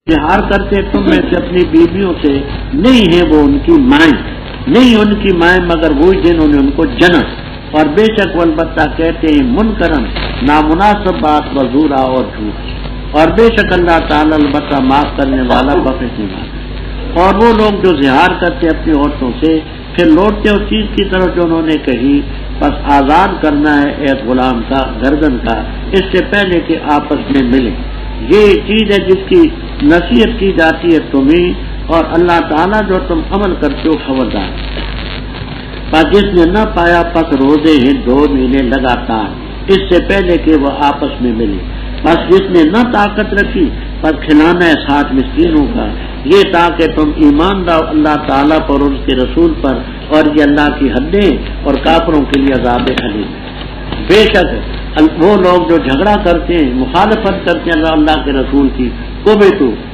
اظہار کرتے تم میں سے اپنی بیویوں سے نہیں ہے وہ ان کی مائیں، نہیں ان کی مائیں مگر وہی جنہوں نے ان کو جنا، اور بے شک وہ البتہ کہتے ہیں منکرن نامناسب بات وزورا اور جھوٹ، اور بے شک اللہ تعالیٰ البتہ معاف کرنے والا بخشنے والا۔ اور وہ لوگ جو اظہار کرتے اپنی عورتوں سے پھر لوٹتے اس چیز کی طرف جو انہوں نے کہی، بس آزاد کرنا ہے ایک غلام کا گردن کا اس سے پہلے کہ آپس میں ملیں۔ یہ چیز ہے جس کی نصیحت کی جاتی ہے تمہیں، اور اللہ تعالیٰ جو تم عمل کرتے ہو خبردار۔ پر جس نے نہ پایا پس روزے ہیں 2 مہینے لگاتار اس سے پہلے کہ وہ آپس میں ملے، بس جس نے نہ طاقت رکھی پر کھلانا ہے 60 مسکینوں کا، یہ تاکہ تم ایمان لاؤ اللہ تعالیٰ پر اور اس کے رسول پر، اور یہ اللہ کی حدیں اور کافروں کے لیے عذاب علیم۔ بے شک وہ لوگ جو جھگڑا کرتے ہیں مخالفت کرتے ہیں اللہ کے رسول کی، کو بھی تو